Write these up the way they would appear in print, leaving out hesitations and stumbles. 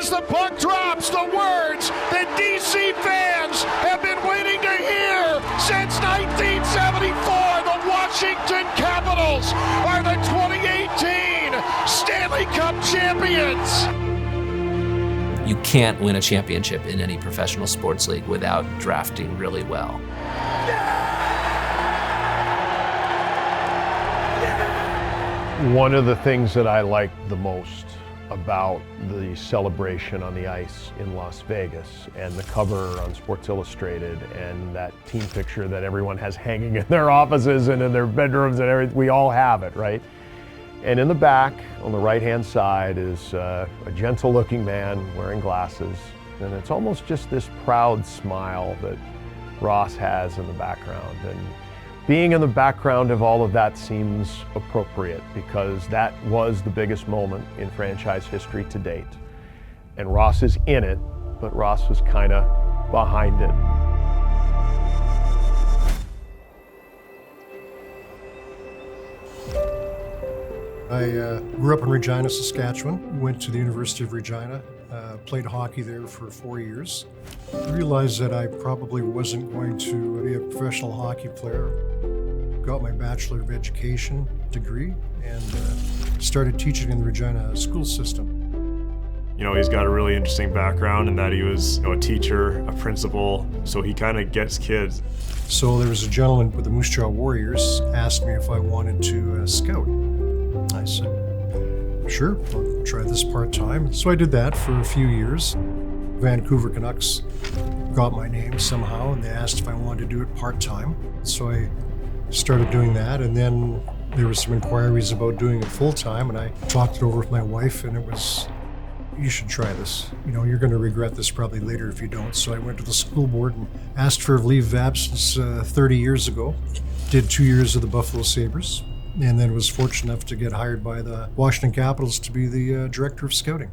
as the puck drops, the words that DC fans have been waiting to hear since 1974. The Washington Capitals are the 2018 Stanley Cup champions. You can't win a championship in any professional sports league without drafting really well. One of the things that I like the most about the celebration on the ice in Las Vegas and the cover on Sports Illustrated and that team picture that everyone has hanging in their offices and in their bedrooms and everything, we all have it, right? And in the back, on the right-hand side, is a gentle-looking man wearing glasses. And it's almost just this proud smile that Ross has in the background. And being in the background of all of that seems appropriate because that was the biggest moment in franchise history to date. And Ross is in it, but Ross was kind of behind it. I grew up in Regina, Saskatchewan, went to the University of Regina, played hockey there for 4 years. I realized that I probably wasn't going to be a professional hockey player. Got my Bachelor of Education degree and started teaching in the Regina school system. You know, he's got a really interesting background in that he was a teacher, a principal, so he kind of gets kids. So there was a gentleman with the Moose Jaw Warriors asked me if I wanted to scout. I said, sure, I'll try this part-time. So I did that for a few years. Vancouver Canucks got my name somehow and they asked if I wanted to do it part-time. So I started doing that, and then there were some inquiries about doing it full-time, and I talked it over with my wife, and it was, you should try this. You know, you're going to regret this probably later if you don't. So I went to the school board and asked for a leave of absence 30 years ago. Did 2 years of the Buffalo Sabres, and then was fortunate enough to get hired by the Washington Capitals to be the director of scouting.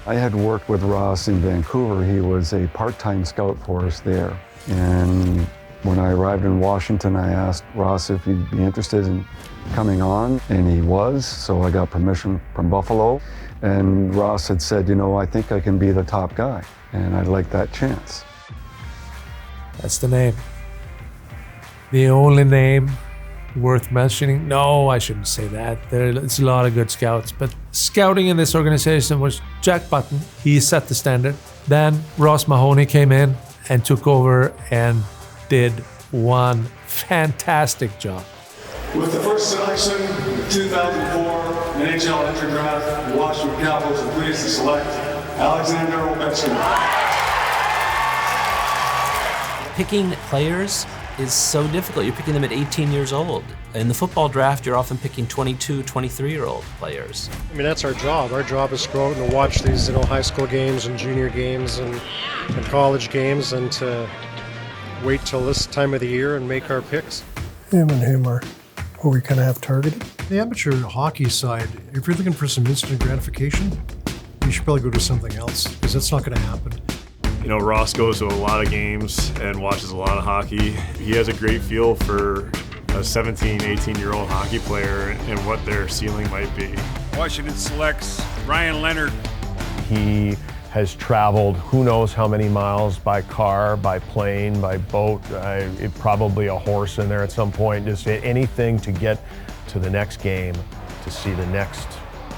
I had worked with Ross in Vancouver. He was a part-time scout for us there. And when I arrived in Washington, I asked Ross if he'd be interested in coming on, and he was, so I got permission from Buffalo. And Ross had said, you know, I think I can be the top guy, and I'd like that chance. That's the name. The only name worth mentioning. No, I shouldn't say that. There's a lot of good scouts, but scouting in this organization was Jack Button. He set the standard. Then Ross Mahoney came in and took over and did one fantastic job. With the first selection in the 2004 NHL entry draft, the Washington Capitals are pleased to select Alexander Ovechkin. Picking players is so difficult. You're picking them at 18 years old. In the football draft, you're often picking 22, 23-year-old players. I mean, that's our job. Our job is to go out and watch these, high school games and junior games and college games, and to wait till this time of the year and make our picks. Him and him are who we kind of have targeted. The amateur hockey side, if you're looking for some instant gratification, you should probably go to something else, because that's not going to happen. You know, Ross goes to a lot of games and watches a lot of hockey. He has a great feel for a 17, 18-year-old hockey player and what their ceiling might be. Washington selects Ryan Leonard. He has traveled who knows how many miles by car, by plane, by boat, probably a horse in there at some point, just anything to get to the next game, to see the next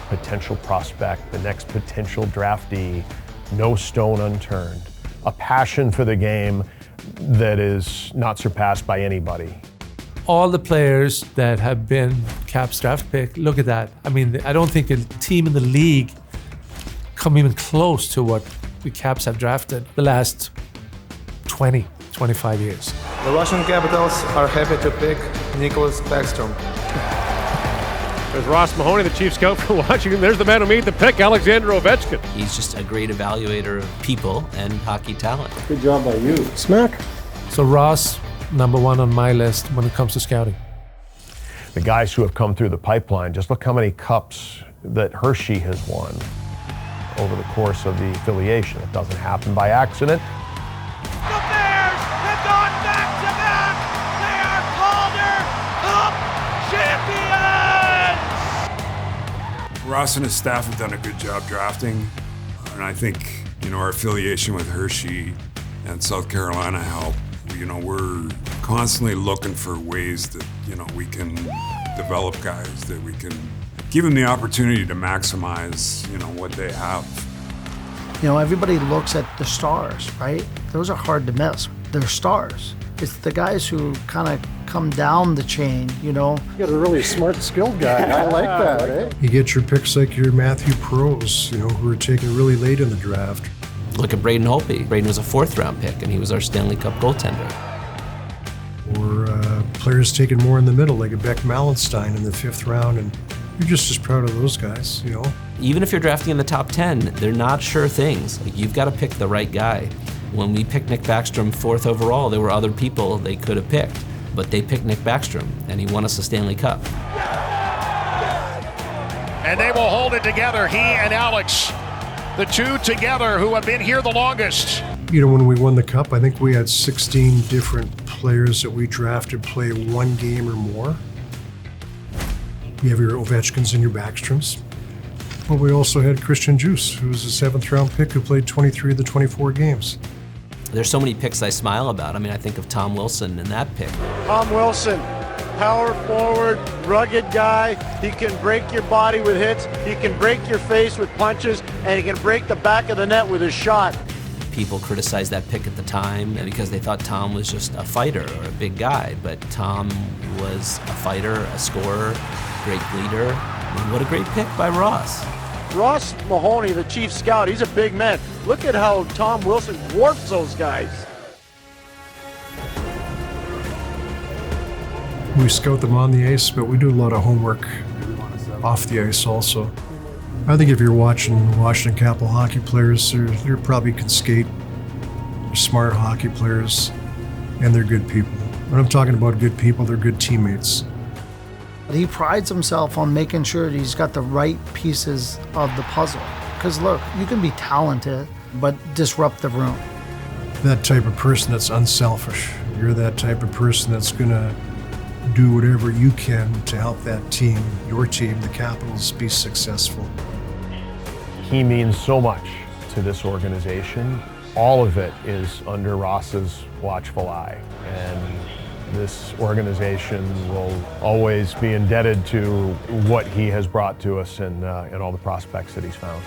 potential prospect, the next potential draftee, no stone unturned. A passion for the game that is not surpassed by anybody. All the players that have been Caps draft pick, look at that. I mean, I don't think a team in the league come even close to what the Caps have drafted the last 20, 25 years. The Washington Capitals are happy to pick Nicholas Backstrom. There's Ross Mahoney, the chief scout for Washington. There's the man who made the pick, Alexander Ovechkin. He's just a great evaluator of people and hockey talent. Good job by you. Smack. So Ross, number one on my list when it comes to scouting. The guys who have come through the pipeline, just look how many cups that Hershey has won over the course of the affiliation. It doesn't happen by accident. The Bears have gone back-to-back. They are Calder Cup champions! Ross and his staff have done a good job drafting. And I think, our affiliation with Hershey and South Carolina help. We're constantly looking for ways that, we can develop guys, that we can give them the opportunity to maximize, what they have. Everybody looks at the stars, right? Those are hard to miss. They're stars. It's the guys who kind of come down the chain, You got a really smart, skilled guy. I like that, eh? You get your picks like your Matthew Pros, who are taken really late in the draft. Look at Braden Holtby. Braden was a 4th-round pick, and he was our Stanley Cup goaltender. Or players taken more in the middle, like a Beck Mallenstein in the 5th round, and you're just as proud of those guys, Even if you're drafting in the top 10, they're not sure things. You've got to pick the right guy. When we picked Nick Backstrom 4th overall, there were other people they could have picked, but they picked Nick Backstrom, and he won us a Stanley Cup. And they will hold it together, he and Alex, the two together who have been here the longest. When we won the Cup, I think we had 16 different players that we drafted play one game or more. You have your Ovechkins and your Backstroms. Well, we also had Christian Juice, who was a 7th-round pick who played 23 of the 24 games. There's so many picks I smile about. I think of Tom Wilson in that pick. Tom Wilson, power forward, rugged guy. He can break your body with hits. He can break your face with punches, and he can break the back of the net with his shot. People criticized that pick at the time because they thought Tom was just a fighter or a big guy, but Tom was a fighter, a scorer, great leader. And what a great pick by Ross. Ross Mahoney, the chief scout, he's a big man. Look at how Tom Wilson dwarfs those guys. We scout them on the ice, but we do a lot of homework off the ice also. I think if you're watching Washington Capital hockey players, they probably can skate. They're smart hockey players, and they're good people. When I'm talking about good people, they're good teammates. He prides himself on making sure that he's got the right pieces of the puzzle. Because look, you can be talented, but disrupt the room. That type of person that's unselfish. You're that type of person that's going to do whatever you can to help that team, your team, the Capitals, be successful. He means so much to this organization. All of it is under Ross's watchful eye. And this organization will always be indebted to what he has brought to us and all the prospects that he's found.